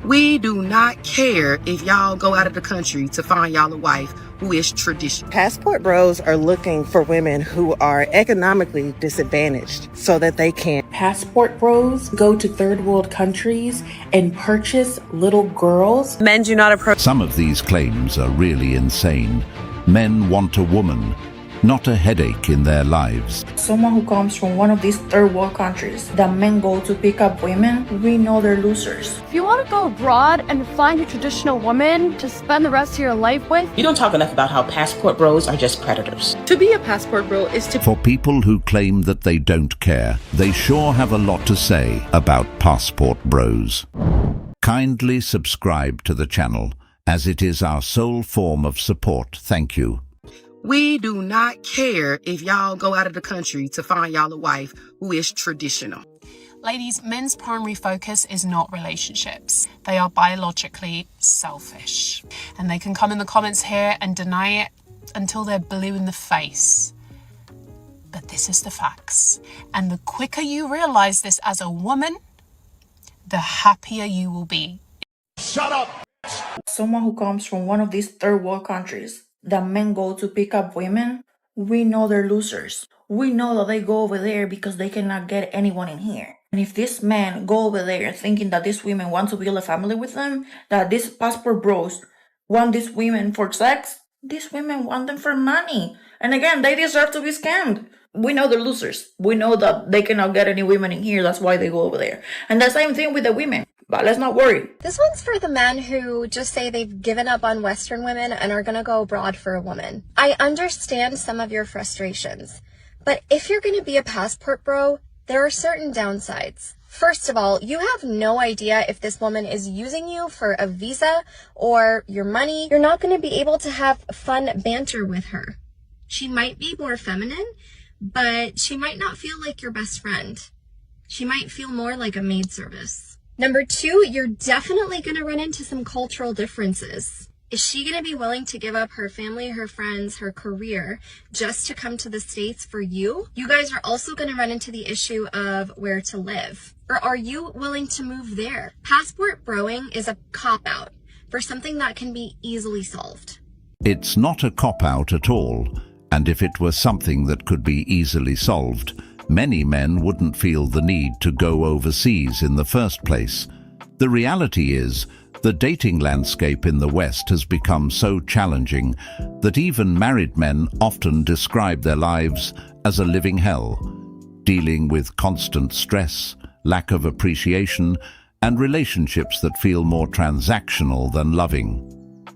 We do not care if y'all go out of the country to find y'all a wife who is traditional. Passport bros are looking for women who are economically disadvantaged so that they can. Passport bros go to third world countries and purchase little girls. Men do not approach. Some of these claims are really insane. Men want a woman, not a headache in their lives. Someone who comes from one of these third world countries that men go to pick up women, we know they're losers. If you want to go abroad and find a traditional woman to spend the rest of your life with, you don't talk enough about how passport bros are just predators. To be a passport bro is to... For people who claim that they don't care, they sure have a lot to say about passport bros. Kindly subscribe to the channel, as it is our sole form of support. Thank you. We do not care if y'all go out of the country to find y'all a wife who is traditional. Ladies, men's primary focus is not relationships. They are biologically selfish. And they can come in the comments here and deny it until they're blue in the face. But this is the facts. And the quicker you realize this as a woman, the happier you will be. Shut up! Someone who comes from one of these third world countries that men go to pick up women, we know they're losers. We know that they go over there because they cannot get anyone in here. And if these men go over there thinking that these women want to build a family with them, that these passport bros want these women for sex, these women want them for money. And again, they deserve to be scammed. We know they're losers. We know that they cannot get any women in here. That's why they go over there. And the same thing with the women. But let's not worry. This one's for the men who just say they've given up on Western women and are gonna go abroad for a woman. I understand some of your frustrations, but if you're gonna be a passport bro, there are certain downsides. First of all, you have no idea if this woman is using you for a visa or your money. You're not gonna be able to have fun banter with her. She might be more feminine, but she might not feel like your best friend. She might feel more like a maid service. Number two, you're definitely going to run into some cultural differences. Is she going to be willing to give up her family, her friends, her career just to come to the States for you? You guys are also going to run into the issue of where to live. Or are you willing to move there? Passport broing is a cop-out for something that can be easily solved. It's not a cop-out at all, and if it were something that could be easily solved, many men wouldn't feel the need to go overseas in the first place. The reality is, the dating landscape in the West has become so challenging that even married men often describe their lives as a living hell, dealing with constant stress, lack of appreciation, and relationships that feel more transactional than loving.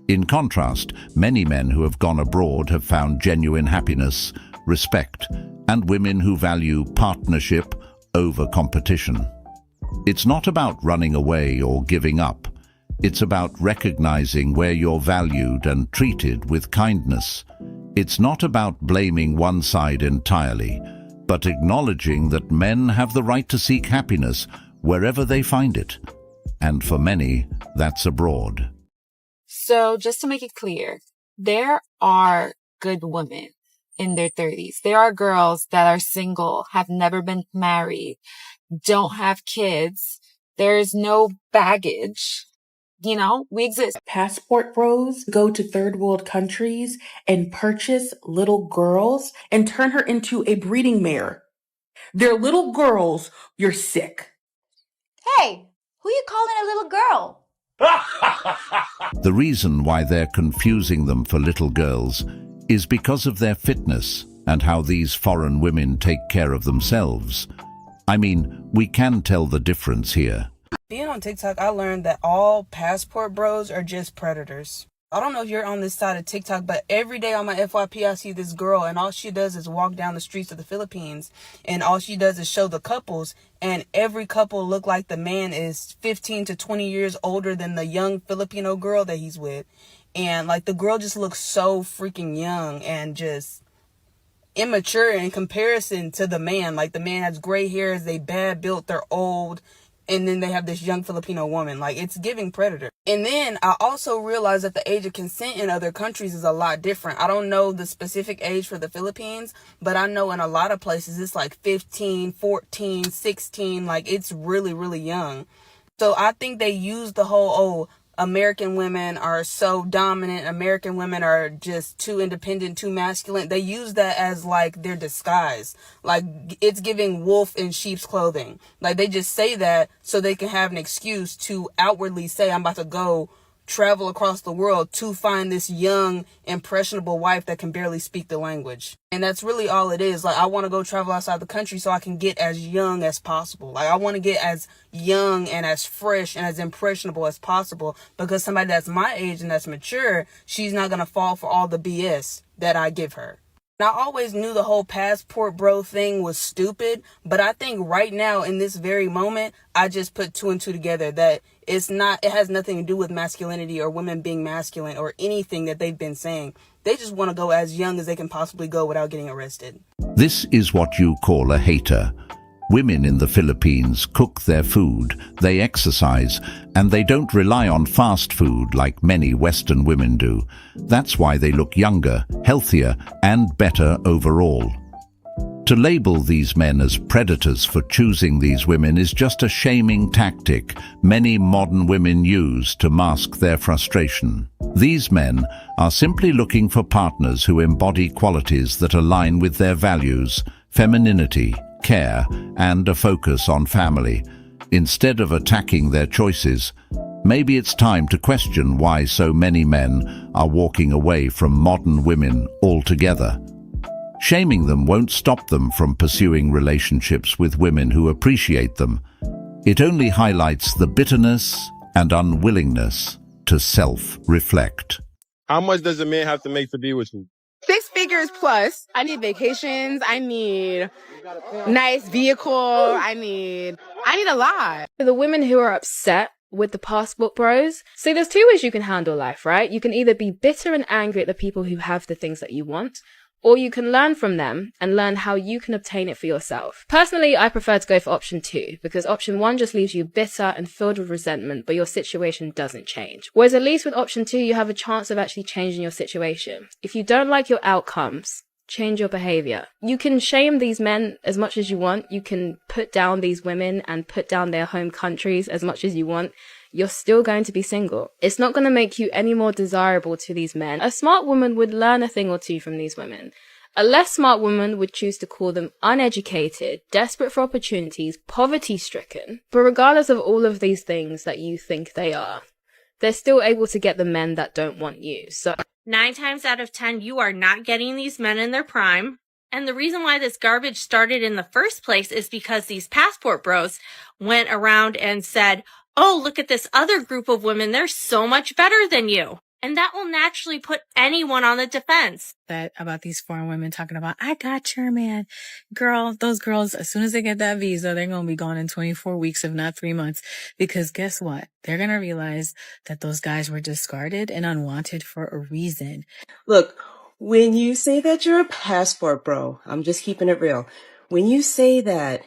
In contrast, many men who have gone abroad have found genuine happiness, respect, and women who value partnership over competition. It's not about running away or giving up. It's about recognizing where you're valued and treated with kindness. It's not about blaming one side entirely, but acknowledging that men have the right to seek happiness wherever they find it. And for many, that's abroad. So just to make it clear, there are good women in their 30s. There are girls that are single, have never been married, don't have kids. There's no baggage. You know, we exist. Passport bros go to third world countries and purchase little girls and turn her into a breeding mare. They're little girls. You're sick. Hey, who you calling a little girl? The reason why they're confusing them for little girls is because of their fitness and how these foreign women take care of themselves. I mean, we can tell the difference here. Being on TikTok, I learned that all passport bros are just predators. I don't know if you're on this side of TikTok, but every day on my FYP, I see this girl, and all she does is walk down the streets of the Philippines, and all she does is show the couples, and every couple look like the man is 15 to 20 years older than the young Filipino girl that he's with. And, like, the girl just looks so freaking young and just immature in comparison to the man. Like, the man has gray hairs, they bad built, they're old, and then they have this young Filipino woman. Like, it's giving predator. And then I also realized that the age of consent in other countries is a lot different. I don't know the specific age for the Philippines, but I know in a lot of places it's like 15, 14, 16. Like, it's really, really young. So I think they use the whole, oh, American women are so dominant, American women are just too independent, too masculine. They use that as like their disguise. Like it's giving wolf in sheep's clothing. Like they just say that so they can have an excuse to outwardly say, I'm about to go travel across the world to find this young, impressionable wife that can barely speak the language. And that's really all it is. Like, I want to go travel outside the country so I can get as young as possible. Like, I want to get as young and as fresh and as impressionable as possible, because somebody that's my age and that's mature, she's not going to fall for all the BS that I give her. I always knew the whole passport bro thing was stupid, but I think right now in this very moment, I just put two and two together that it has nothing to do with masculinity or women being masculine or anything that they've been saying. They just want to go as young as they can possibly go without getting arrested. This is what you call a hater. Women in the Philippines cook their food, they exercise, and they don't rely on fast food like many Western women do. That's why they look younger, healthier, and better overall. To label these men as predators for choosing these women is just a shaming tactic many modern women use to mask their frustration. These men are simply looking for partners who embody qualities that align with their values, femininity, care, and a focus on family. Instead of attacking their choices, maybe it's time to question why so many men are walking away from modern women altogether. Shaming them won't stop them from pursuing relationships with women who appreciate them. It only highlights the bitterness and unwillingness to self-reflect. How much does a man have to make to be with you? 6 figures plus. I need vacations. I need nice vehicle. I need a lot. For the women who are upset with the passport bros, so there's 2 ways you can handle life, right? You can either be bitter and angry at the people who have the things that you want, or you can learn from them and learn how you can obtain it for yourself. Personally, I prefer to go for option 2, because option 1 just leaves you bitter and filled with resentment, but your situation doesn't change. Whereas at least with option 2, you have a chance of actually changing your situation. If you don't like your outcomes, change your behavior. You can shame these men as much as you want. You can put down these women and put down their home countries as much as you want. You're still going to be single. It's not going to make you any more desirable to these men. A smart woman would learn a thing or two from these women. A less smart woman would choose to call them uneducated, desperate for opportunities, poverty-stricken. But regardless of all of these things that you think they are, they're still able to get the men that don't want you. So 9 times out of 10, you are not getting these men in their prime. And the reason why this garbage started in the first place is because these passport bros went around and said, oh, look at this other group of women. They're so much better than you. And that will naturally put anyone on the defense. That about these foreign women talking about, I got your man. Girl, those girls, as soon as they get that visa, they're going to be gone in 24 weeks, if not 3 months. Because guess what? They're going to realize that those guys were discarded and unwanted for a reason. Look, when you say that you're a passport bro, I'm just keeping it real. When you say that,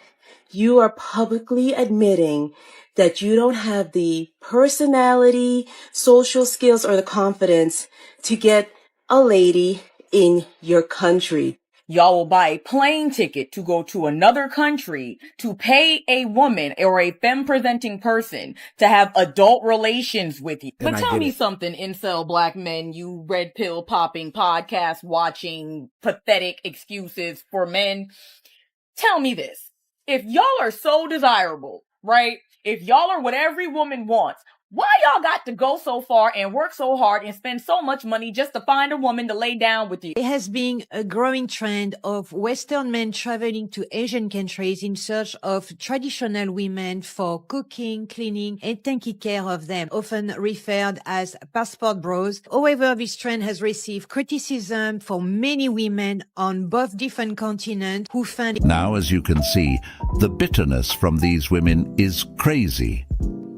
you are publicly admitting that you don't have the personality, social skills, or the confidence to get a lady in your country. Y'all will buy a plane ticket to go to another country to pay a woman or a femme-presenting person to have adult relations with you. But tell me something, incel black men, you red pill popping, podcast watching, pathetic excuses for men. Tell me this. If y'all are so desirable, right? If y'all are what every woman wants, why y'all got to go so far and work so hard and spend so much money just to find a woman to lay down with you? There has been a growing trend of Western men traveling to Asian countries in search of traditional women for cooking, cleaning, and taking care of them, often referred as passport bros. However, this trend has received criticism from many women on both different continents who find... Now, as you can see, the bitterness from these women is crazy.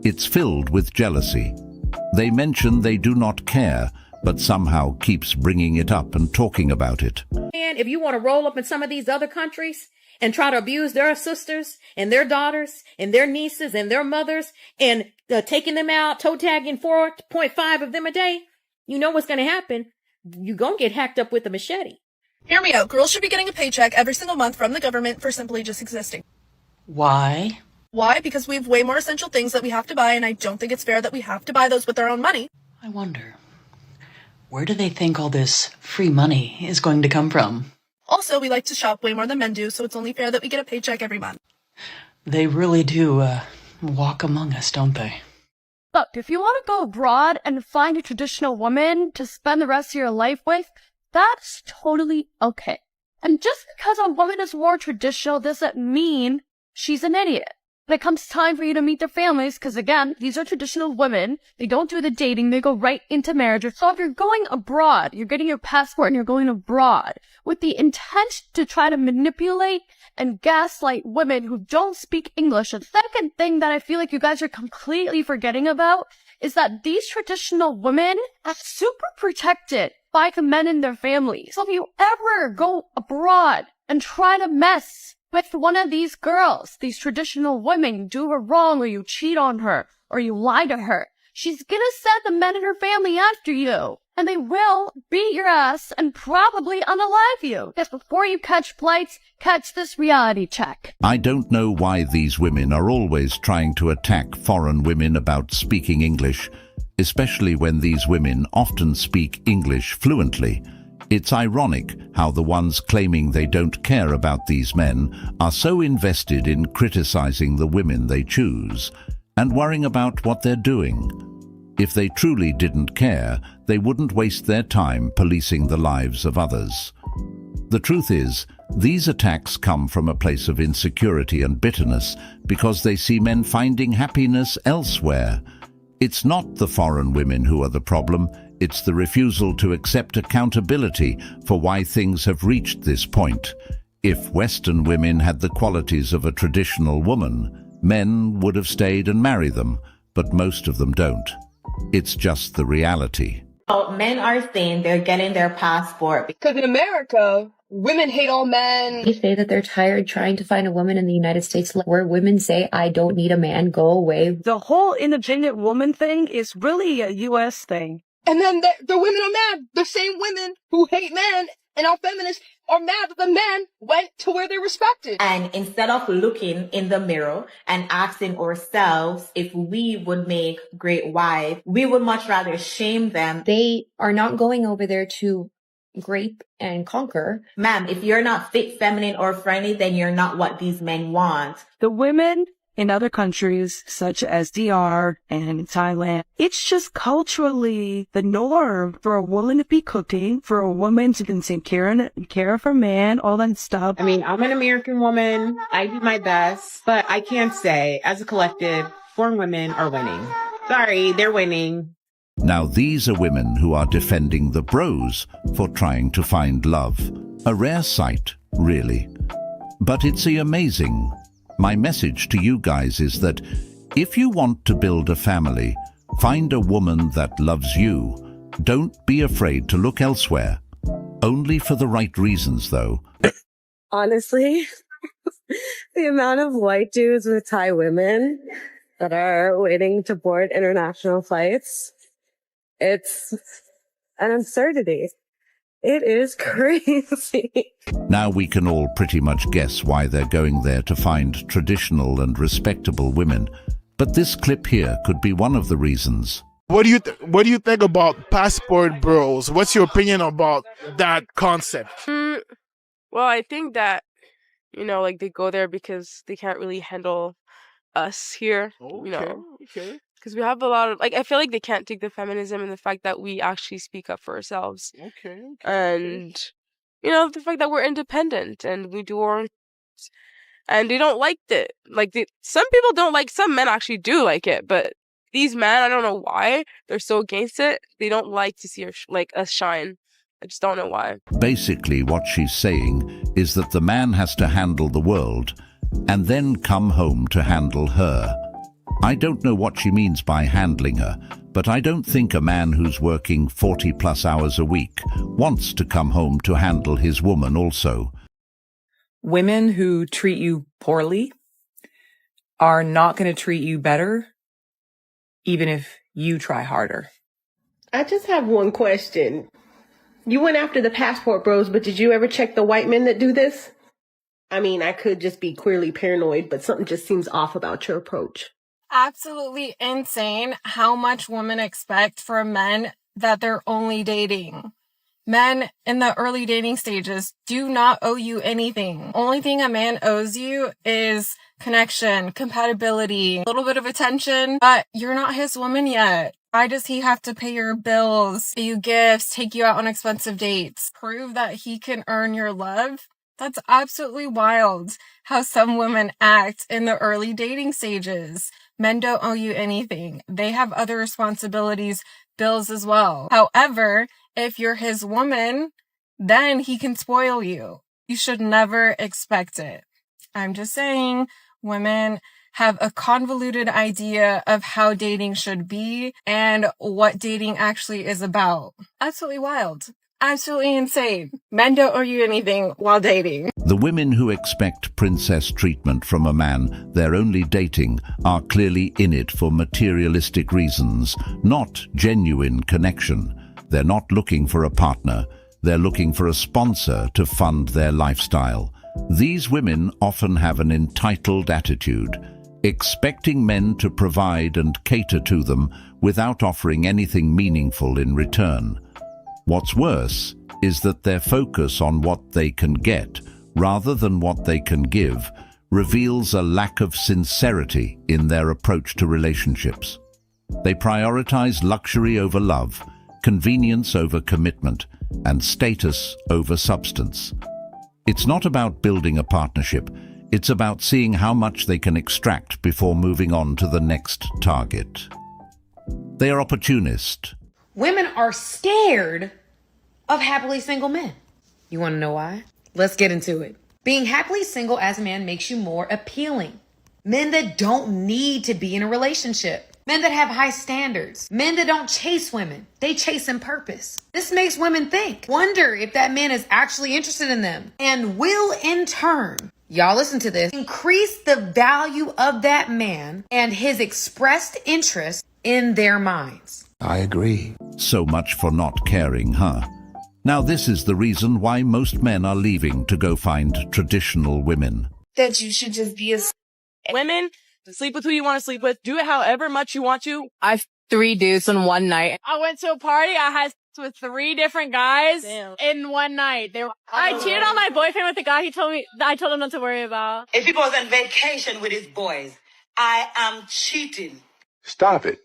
It's filled with jealousy. They mention they do not care, but somehow keeps bringing it up and talking about it. And if you want to roll up in some of these other countries and try to abuse their sisters and their daughters and their nieces and their mothers and taking them out, toe tagging 4.5 of them a day, you know what's going to happen. You're going to get hacked up with a machete. Hear me out. Girls should be getting a paycheck every single month from the government for simply just existing. Why? Why? Because we have way more essential things that we have to buy, and I don't think it's fair that we have to buy those with our own money. I wonder, where do they think all this free money is going to come from? Also, we like to shop way more than men do, so it's only fair that we get a paycheck every month. They really do, walk among us, don't they? Look, if you want to go abroad and find a traditional woman to spend the rest of your life with, that's totally okay. And just because a woman is more traditional doesn't mean she's an idiot. When it comes time for you to meet their families, because again, these are traditional women, they don't do the dating, they go right into marriage. So if you're going abroad, you're getting your passport and you're going abroad with the intent to try to manipulate and gaslight women who don't speak English. The second thing that I feel like you guys are completely forgetting about is that these traditional women are super protected by the men in their families. So if you ever go abroad and try to mess with one of these girls, these traditional women, you do her wrong or you cheat on her or you lie to her, she's gonna send the men in her family after you. And they will beat your ass and probably unalive you. Just before you catch flights, catch this reality check. I don't know why these women are always trying to attack foreign women about speaking English, especially when these women often speak English fluently. It's ironic how the ones claiming they don't care about these men are so invested in criticizing the women they choose and worrying about what they're doing. If they truly didn't care, they wouldn't waste their time policing the lives of others. The truth is, these attacks come from a place of insecurity and bitterness because they see men finding happiness elsewhere. It's not the foreign women who are the problem. It's the refusal to accept accountability for why things have reached this point. If Western women had the qualities of a traditional woman, men would have stayed and married them, but most of them don't. It's just the reality. Men are saying they're getting their passport because in America, women hate all men. They say that they're tired trying to find a woman in the United States where women say, I don't need a man, go away. The whole independent woman thing is really a U.S. thing. And then the women are mad. The same women who hate men and are feminists are mad that the men went to where they're respected. And instead of looking in the mirror and asking ourselves if we would make great wives, we would much rather shame them. They are not going over there to grape and conquer. Ma'am, if you're not fit, feminine, or friendly, then you're not what these men want. The women in other countries, such as DR and Thailand, it's just culturally the norm for a woman to be cooking, for a woman to take care of her man, all that stuff. I mean, I'm an American woman. I do my best, but I can't say, as a collective, foreign women are winning. Sorry, they're winning. Now these are women who are defending the bros for trying to find love. A rare sight, really. But it's amazing. My message to you guys is that if you want to build a family, find a woman that loves you. Don't be afraid to look elsewhere. Only for the right reasons, though. Honestly, the amount of white dudes with Thai women that are waiting to board international flights, it's an absurdity. It is crazy. Now we can all pretty much guess why they're going there to find traditional and respectable women. But this clip here could be one of the reasons. What do you think about passport bros? What's your opinion about that concept? Well, I think that, like they go there because they can't really handle us here, Okay. Because we have a lot of, I feel like they can't take the feminism and the fact that we actually speak up for ourselves. Okay. And, the fact that we're independent and we do our own, and they don't like it. Some people don't like, some men actually do like it, but these men, I don't know why, they're so against it. They don't like to see us shine. I just don't know why. Basically, what she's saying is that the man has to handle the world and then come home to handle her. I don't know what she means by handling her, but I don't think a man who's working 40+ hours a week wants to come home to handle his woman also. Women who treat you poorly are not going to treat you better, even if you try harder. I just have one question. You went after the passport bros, but did you ever check the white men that do this? I mean, I could just be queerly paranoid, but something just seems off about your approach. Absolutely insane how much women expect from men that they're only dating. Men in the early dating stages do not owe you anything. Only thing a man owes you is connection, compatibility, a little bit of attention, but you're not his woman yet. Why does he have to pay your bills, pay you gifts, take you out on expensive dates, prove that he can earn your love? That's absolutely wild how some women act in the early dating stages. Men don't owe you anything. They have other responsibilities, bills as well. However, if you're his woman, then he can spoil you. You should never expect it. I'm just saying, women have a convoluted idea of how dating should be and what dating actually is about. Absolutely wild. Absolutely insane. Men don't owe you anything while dating. The women who expect princess treatment from a man they're only dating are clearly in it for materialistic reasons, not genuine connection. They're not looking for a partner. They're looking for a sponsor to fund their lifestyle. These women often have an entitled attitude, expecting men to provide and cater to them without offering anything meaningful in return. What's worse is that their focus on what they can get rather than what they can give reveals a lack of sincerity in their approach to relationships. They prioritize luxury over love, convenience over commitment, and status over substance. It's not about building a partnership. It's about seeing how much they can extract before moving on to the next target. They are opportunist. Women are scared of happily single men. You want to know why? Let's get into it. Being happily single as a man makes you more appealing. Men that don't need to be in a relationship. Men that have high standards. Men that don't chase women. They chase in purpose. This makes women think, wonder if that man is actually interested in them, and will in turn, y'all listen to this, increase the value of that man and his expressed interest in their minds. I agree. So much for not caring, huh? Now this is the reason why most men are leaving to go find traditional women. That you should just be a... Women, sleep with who you want to sleep with. Do it however much you want to. I've 3 dudes in one night. I went to a party. I had sex with 3 different guys in one night. I cheated on my boyfriend with the guy I told him not to worry about. If he was on vacation with his boys, I am cheating. Stop it.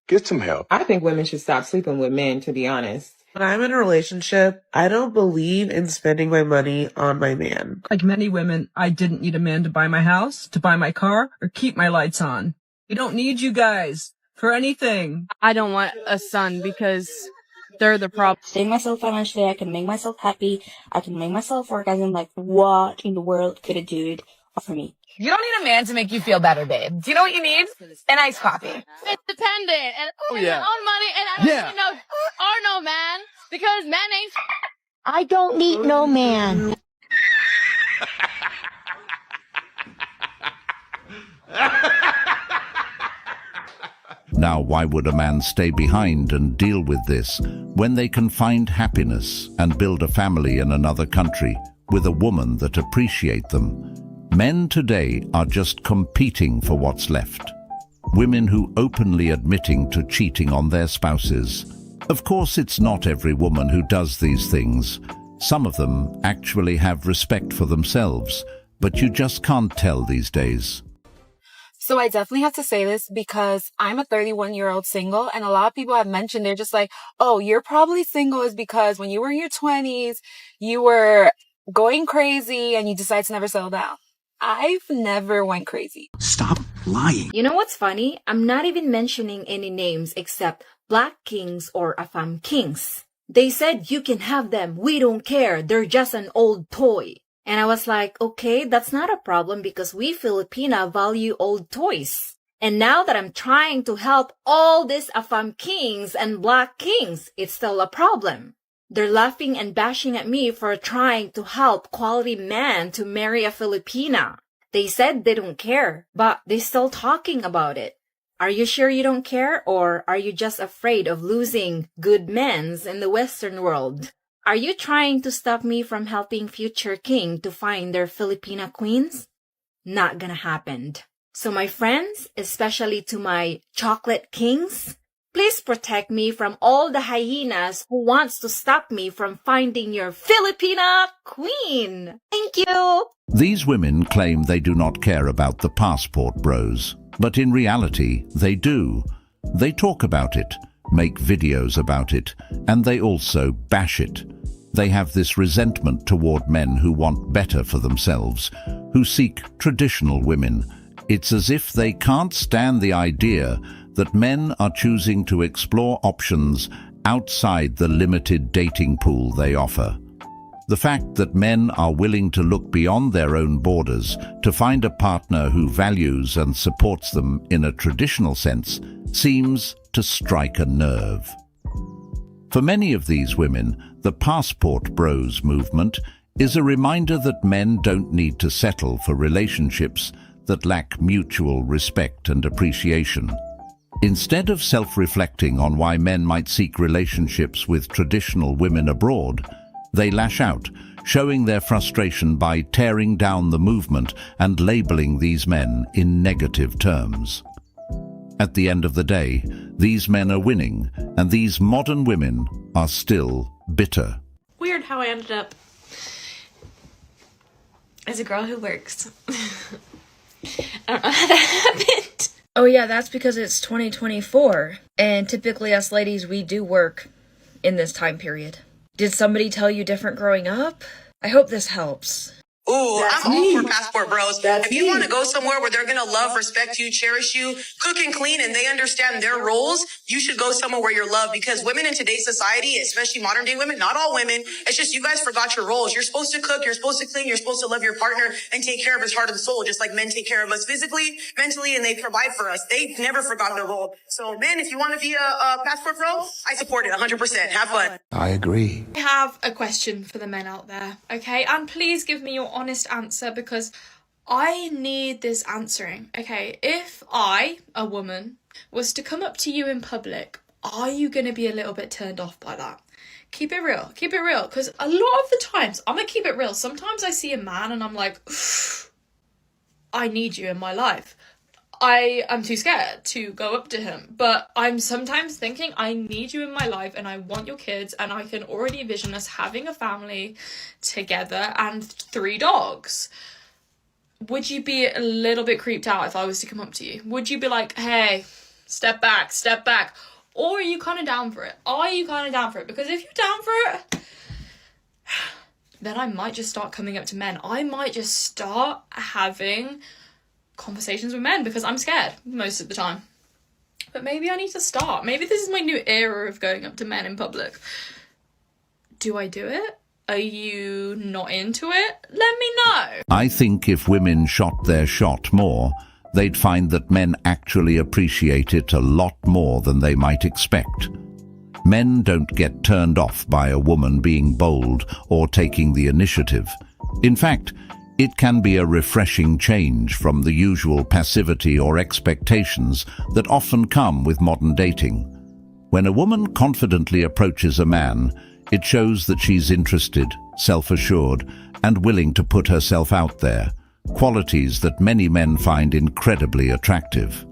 Get some help. I think women should stop sleeping with men, to be honest. When I'm in a relationship, I don't believe in spending my money on my man. Like many women, I didn't need a man to buy my house, to buy my car, or keep my lights on. We don't need you guys for anything. I don't want a son because they're the problem. Save myself financially, I can make myself happy, I can make myself orgasm. Like, what in the world could a dude offer me? You don't need a man to make you feel better, babe. Do you know what you need? An iced coffee. Independent and your own money, and I don't need no man because man ain't. I don't need no man. Now, why would a man stay behind and deal with this when they can find happiness and build a family in another country with a woman that appreciates them? Men today are just competing for what's left. Women who openly admitting to cheating on their spouses. Of course, it's not every woman who does these things. Some of them actually have respect for themselves, but you just can't tell these days. So I definitely have to say this because I'm a 31-year-old single, and a lot of people have mentioned, they're just like, oh, you're probably single is because when you were in your 20s, you were going crazy and you decided to never settle down. I've never went crazy. Stop lying. You know what's funny? I'm not even mentioning any names except Black Kings or Afam Kings. They said you can have them. We don't care. They're just an old toy. And I was like, okay, that's not a problem because we Filipina value old toys. And now that I'm trying to help all these Afam Kings and Black Kings, it's still a problem. They're laughing and bashing at me for trying to help quality man to marry a Filipina. They said they don't care, but they're still talking about it. Are you sure you don't care, or are you just afraid of losing good men's in the Western world? Are you trying to stop me from helping future king to find their Filipina queens? Not gonna happen. So my friends, especially to my chocolate kings, please protect me from all the hyenas who wants to stop me from finding your Filipina queen. Thank you. These women claim they do not care about the passport bros, but in reality, they do. They talk about it, make videos about it, and they also bash it. They have this resentment toward men who want better for themselves, who seek traditional women. It's as if they can't stand the idea that men are choosing to explore options outside the limited dating pool they offer. The fact that men are willing to look beyond their own borders to find a partner who values and supports them in a traditional sense seems to strike a nerve. For many of these women, the passport bros movement is a reminder that men don't need to settle for relationships that lack mutual respect and appreciation. Instead of self-reflecting on why men might seek relationships with traditional women abroad, they lash out, showing their frustration by tearing down the movement and labeling these men in negative terms. At the end of the day, these men are winning, and these modern women are still bitter. Weird how I ended up as a girl who works. I don't know how that happened. Oh yeah, that's because it's 2024, and typically us ladies, we do work in this time period. Did somebody tell you different growing up? I hope this helps. Ooh, I'm all for passport bros. If you want to go somewhere where they're going to love, respect you, cherish you, cook and clean, and they understand their roles, you should go somewhere where you're loved. Because women in today's society, especially modern day women, not all women, it's just you guys forgot your roles. You're supposed to cook, you're supposed to clean, you're supposed to love your partner and take care of his heart and soul, just like men take care of us physically, mentally, and they provide for us. They never forgot their role. So, men, if you want to be a passport bro, I support it 100%. Have fun. I agree. I have a question for the men out there, okay? And please give me your honest answer because I need this answering, okay? If I, a woman, was to come up to you in public, are you going to be a little bit turned off by that? Keep it real, because a lot of the times, I'm going to keep it real, sometimes I see a man and I'm like, I need you in my life. I am too scared to go up to him, but I'm sometimes thinking I need you in my life and I want your kids and I can already envision us having a family together and 3 dogs. Would you be a little bit creeped out if I was to come up to you? Would you be like, hey, step back, or are you kind of down for it? Because if you're down for it, then I might just start coming up to men. I might just start having conversations with men because I'm scared most of the time. But maybe I need to start. Maybe this is my new era of going up to men in public. Do I do it? Are you not into it? Let me know. I think if women shot their shot more, they'd find that men actually appreciate it a lot more than they might expect. Men don't get turned off by a woman being bold or taking the initiative. In fact, it can be a refreshing change from the usual passivity or expectations that often come with modern dating. When a woman confidently approaches a man, it shows that she's interested, self-assured, and willing to put herself out there, qualities that many men find incredibly attractive.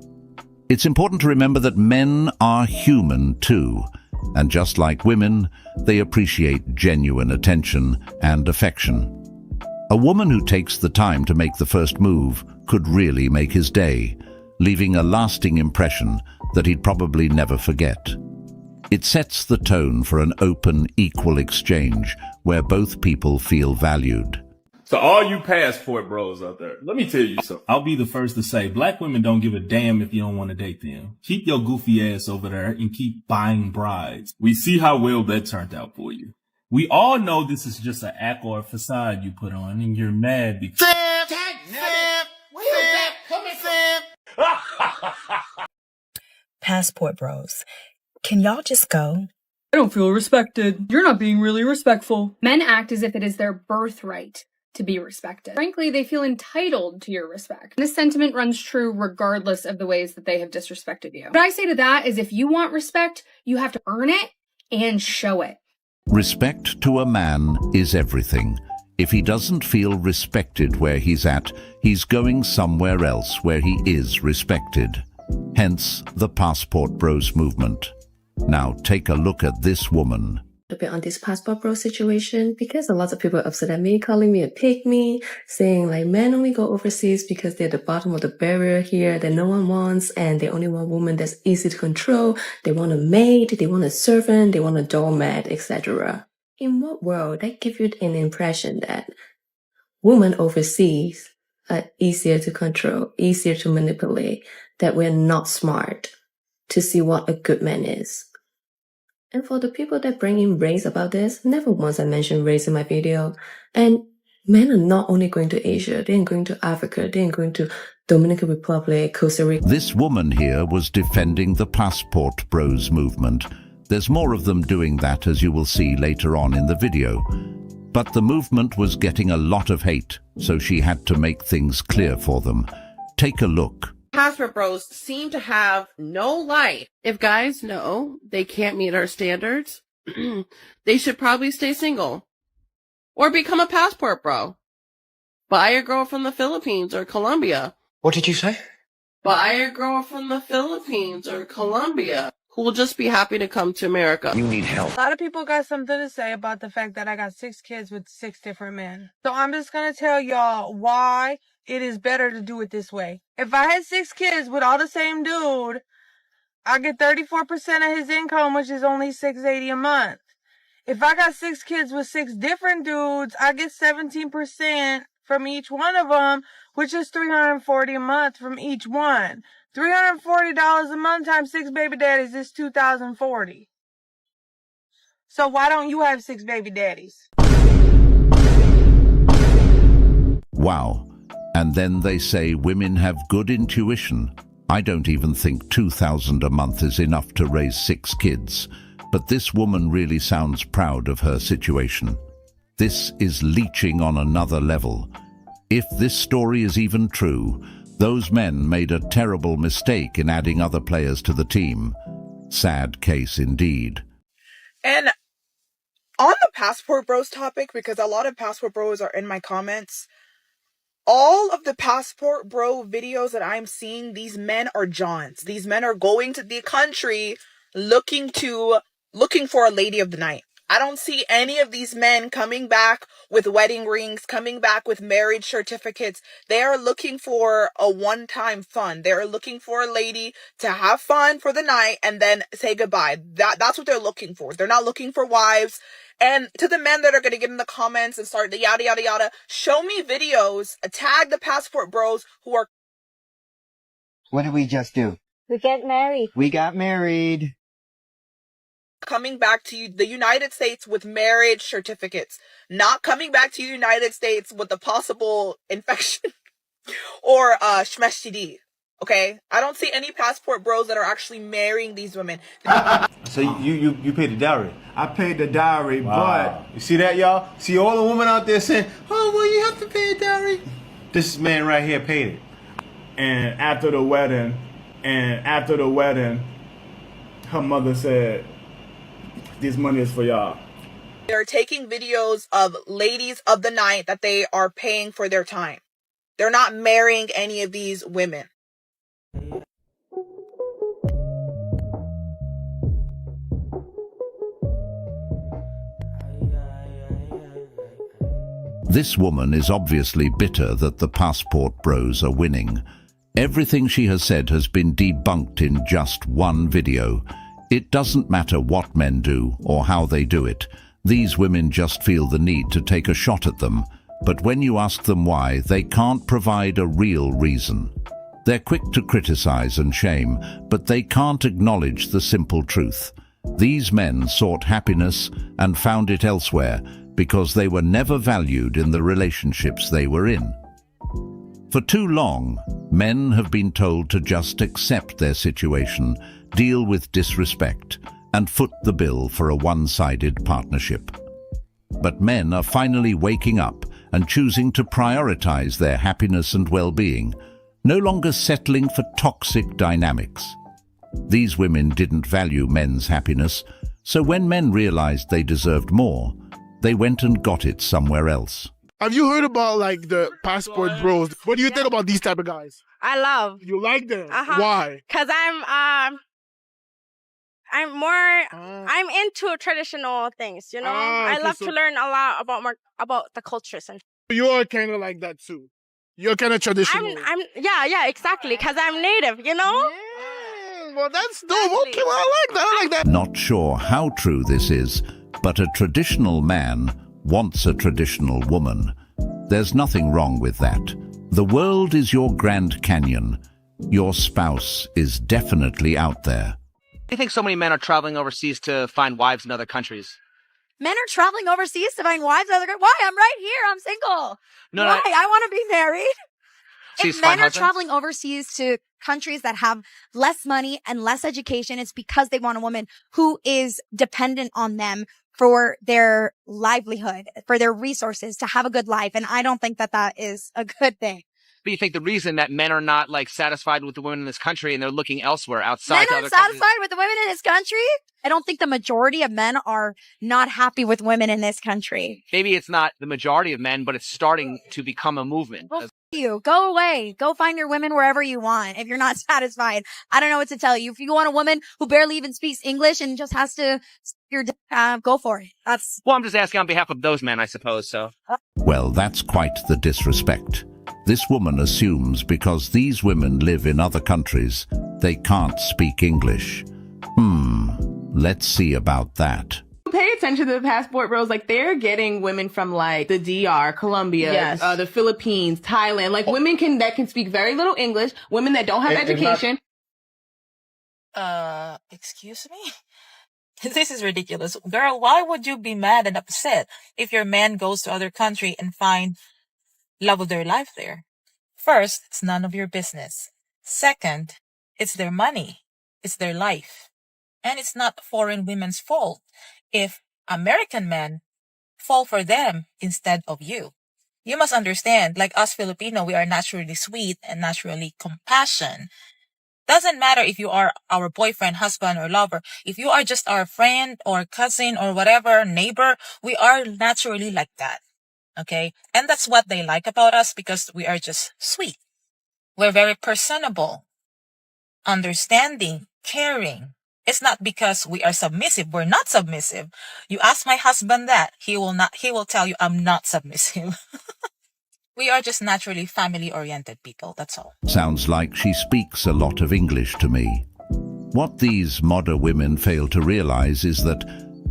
It's important to remember that men are human too, and just like women, they appreciate genuine attention and affection. A woman who takes the time to make the first move could really make his day, leaving a lasting impression that he'd probably never forget. It sets the tone for an open, equal exchange where both people feel valued. To all you passport bros out there, let me tell you something. I'll be the first to say, black women don't give a damn if you don't want to date them. Keep your goofy ass over there and keep buying brides. We see how well that turned out for you. We all know this is just an act or a facade you put on, and you're mad because... Passport bros, can y'all just go? I don't feel respected. You're not being really respectful. Men act as if it is their birthright to be respected. Frankly, they feel entitled to your respect. This sentiment runs true regardless of the ways that they have disrespected you. What I say to that is if you want respect, you have to earn it and show it. Respect to a man is everything. If he doesn't feel respected where he's at, he's going somewhere else where he is respected. Hence the Passport Bros movement. Now take a look at this woman. A bit on this passport bro situation because a lot of people are upset at me, calling me a pygmy, saying like men only go overseas because they're the bottom of the barrier here that no one wants and they only want women that's easy to control. They want a maid, they want a servant, they want a doormat, etc. In what world that gives you an impression that women overseas are easier to control, easier to manipulate, that we're not smart to see what a good man is? And for the people that bring in race about this, never once I mentioned race in my video. And men are not only going to Asia, they're going to Africa, they're going to Dominican Republic, Costa Rica. This woman here was defending the Passport Bros movement. There's more of them doing that, as you will see later on in the video. But the movement was getting a lot of hate, so she had to make things clear for them. Take a look. Passport bros seem to have no life. If guys know they can't meet our standards, they should probably stay single. Or become a passport bro. Buy a girl from the Philippines or Colombia. What did you say? Buy a girl from the Philippines or Colombia who will just be happy to come to America. You need help. A lot of people got something to say about the fact that I got 6 kids with 6 different men. So I'm just going to tell y'all why it is better to do it this way. If I had 6 kids with all the same dude, I get 34% of his income, which is only $680 a month. If I got 6 kids with 6 different dudes, I get 17% from each one of them, which is $340 a month from each one. $340 a month times 6 baby daddies is $2,040. So why don't you have 6 baby daddies? Wow. And then they say women have good intuition. I don't even think $2,000 a month is enough to raise 6 kids. But this woman really sounds proud of her situation. This is leeching on another level. If this story is even true, those men made a terrible mistake in adding other players to the team. Sad case indeed. And on the Passport Bros topic, because a lot of Passport Bros are in my comments, all of the Passport Bro videos that I'm seeing, these men are Johns. These men are going to the country looking for a lady of the night. I don't see any of these men coming back with wedding rings, coming back with marriage certificates. They are looking for a one-time fun. They are looking for a lady to have fun for the night and then say goodbye. That's what they're looking for. They're not looking for wives. And to the men that are going to get in the comments and start the yada, yada, yada, show me videos, tag the Passport Bros who are... What did we just do? We got married. We got married. Coming back to the United States with marriage certificates, not coming back to the United States with a possible infection or SMSTD. Okay, I don't see any Passport Bros that are actually marrying these women. So you paid the dowry? I paid the dowry, Wow. but you see that, y'all? See all the women out there saying, "Oh, well, you have to pay a dowry." This man right here paid it, and after the wedding, her mother said, "This money is for y'all." They're taking videos of ladies of the night that they are paying for their time. They're not marrying any of these women. This woman is obviously bitter that the Passport Bros are winning. Everything she has said has been debunked in just one video. It doesn't matter what men do or how they do it. These women just feel the need to take a shot at them. But when you ask them why, they can't provide a real reason. They're quick to criticize and shame, but they can't acknowledge the simple truth. These men sought happiness and found it elsewhere because they were never valued in the relationships they were in. For too long, men have been told to just accept their situation, deal with disrespect, and foot the bill for a one-sided partnership. But men are finally waking up and choosing to prioritize their happiness and well-being, no longer settling for toxic dynamics. These women didn't value men's happiness. So when men realized they deserved more, they went and got it somewhere else. Have you heard about like the passport bros? What do you think about these type of guys? I love. You like them? Uh-huh. Why? Cause I'm into traditional things. You know, I love to learn a lot about the cultures and. You're kind of like that too. You're kind of traditional. Yeah, exactly. Cause I'm native. You know. Well, that's dope. Okay, well, I like that. I like that. Not sure how true this is, but a traditional man wants a traditional woman. There's nothing wrong with that. The world is your Grand Canyon. Your spouse is definitely out there. Do you think so many men are traveling overseas to find wives in other countries? Men are traveling overseas to find wives in other countries. Why? I'm right here. I'm single. No, Why? I want to be married. If men are traveling overseas to countries that have less money and less education, it's because they want a woman who is dependent on them for their livelihood, for their resources, to have a good life. And I don't think that that is a good thing. But you think the reason that men are not like satisfied with the women in this country and they're looking elsewhere outside Men to aren't other countries? satisfied with the women in this country? I don't think the majority of men are not happy with women in this country. Maybe it's not the majority of men, but it's starting to become a movement. Well, you go away. Go find your women wherever you want. If you're not satisfied, I don't know what to tell you. If you want a woman who barely even speaks English and just has to, go for it. Well, I'm just asking on behalf of those men, I suppose. So. Well, that's quite the disrespect. This woman assumes because these women live in other countries, they can't speak English. Let's see about that. Pay attention to the passport bros. Like, they're getting women from like the DR, Colombia, the Philippines, Thailand. Like women that can speak very little English, women that don't have education. Excuse me? This is ridiculous. Girl, why would you be mad and upset if your man goes to other country and find love of their life there? First, it's none of your business. Second, it's their money. It's their life. And it's not foreign women's fault if American men fall for them instead of you. You must understand, like us Filipino, we are naturally sweet and naturally compassion. Doesn't matter if you are our boyfriend, husband, or lover. If you are just our friend or cousin or whatever, neighbor, we are naturally like that. Okay? And that's what they like about us because we are just sweet. We're very personable, understanding, caring. It's not because we are submissive. We're not submissive. You ask my husband that, he will tell you I'm not submissive. We are just naturally family-oriented people, that's all. Sounds like she speaks a lot of English to me. What these modern women fail to realize is that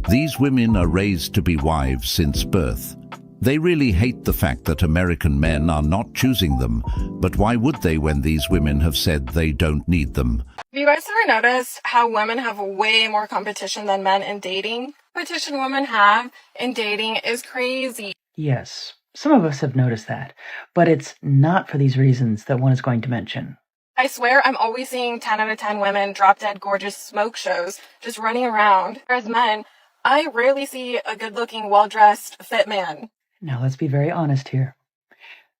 these women are raised to be wives since birth. They really hate the fact that American men are not choosing them, but why would they when these women have said they don't need them? Have you guys ever noticed how women have way more competition than men in dating? Competition women have in dating is crazy. Yes, some of us have noticed that, but it's not for these reasons that one is going to mention. I swear I'm always seeing 10 out of 10 women drop dead gorgeous smoke shows just running around. Whereas men, I rarely see a good-looking, well-dressed, fit man. Now, let's be very honest here.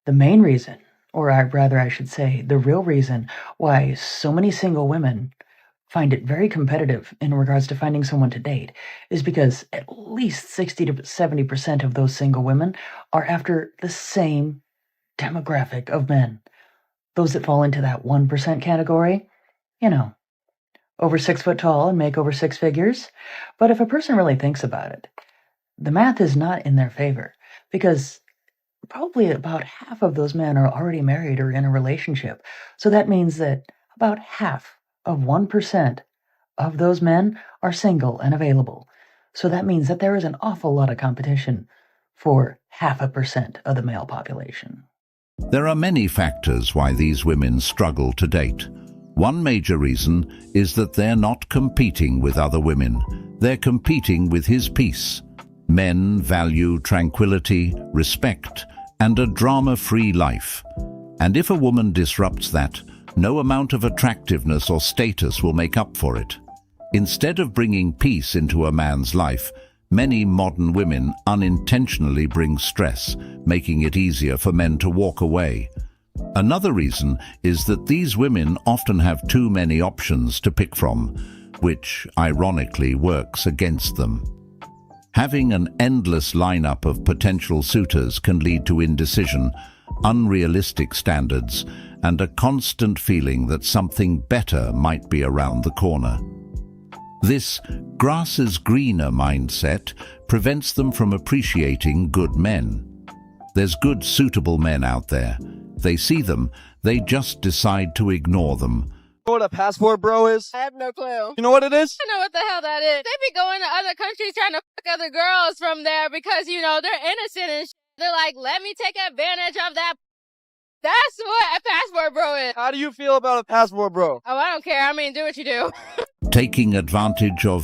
The main reason, or rather I should say, the real reason why so many single women find it very competitive in regards to finding someone to date is because at least 60 to 70% of those single women are after the same demographic of men. Those that fall into that 1% category, over 6 foot tall and make over 6 figures. But if a person really thinks about it, the math is not in their favor. Because probably about half of those men are already married or in a relationship. So that means that about half of 1% of those men are single and available. So that means that there is an awful lot of competition for 0.5% of the male population. There are many factors why these women struggle to date. One major reason is that they're not competing with other women. They're competing with his peace. Men value tranquility, respect, and a drama-free life. And if a woman disrupts that, no amount of attractiveness or status will make up for it. Instead of bringing peace into a man's life, many modern women unintentionally bring stress, making it easier for men to walk away. Another reason is that these women often have too many options to pick from. which ironically works against them. Having an endless lineup of potential suitors can lead to indecision, unrealistic standards, and a constant feeling that something better might be around the corner. This grass is greener mindset prevents them from appreciating good men. There's good, suitable men out there. They see them, they just decide to ignore them. You know what a passport bro is? I have no clue. You know what it is? I know what the hell that is. They be going to other countries trying to fuck other girls from there because, you know, they're innocent and shit. They're like, let me take advantage of that. That's what a passport bro is. How do you feel about a passport bro? Oh, I don't care. I mean, do what you do. Taking advantage of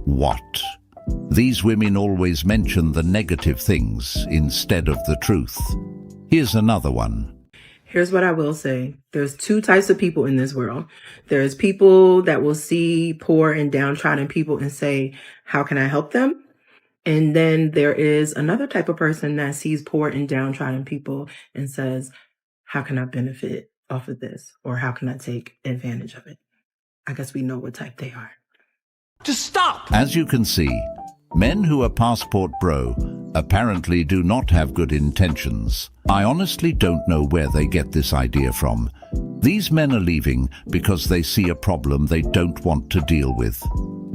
what? These women always mention the negative things instead of the truth. Here's another one. Here's what I will say. There's two types of people in this world. There's people that will see poor and downtrodden people and say, how can I help them? And then there is another type of person that sees poor and downtrodden people and says, how can I benefit off of this? Or how can I take advantage of it? I guess we know what type they are. Just stop! As you can see, men who are passport bro apparently do not have good intentions. I honestly don't know where they get this idea from. These men are leaving because they see a problem they don't want to deal with.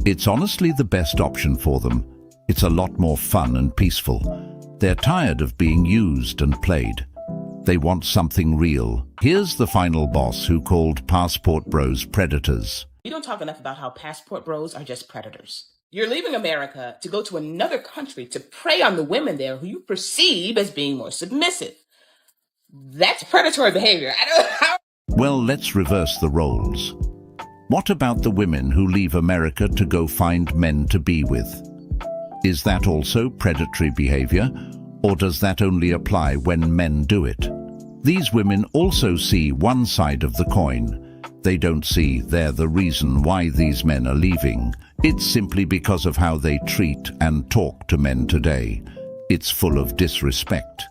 It's honestly the best option for them. It's a lot more fun and peaceful. They're tired of being used and played. They want something real. Here's the final boss who called passport bros predators. We don't talk enough about how passport bros are just predators. You're leaving America to go to another country to prey on the women there who you perceive as being more submissive. That's predatory behavior. Well, let's reverse the roles. What about the women who leave America to go find men to be with? Is that also predatory behavior, or does that only apply when men do it? These women also see one side of the coin. They don't see they're the reason why these men are leaving. It's simply because of how they treat and talk to men today. It's full of disrespect.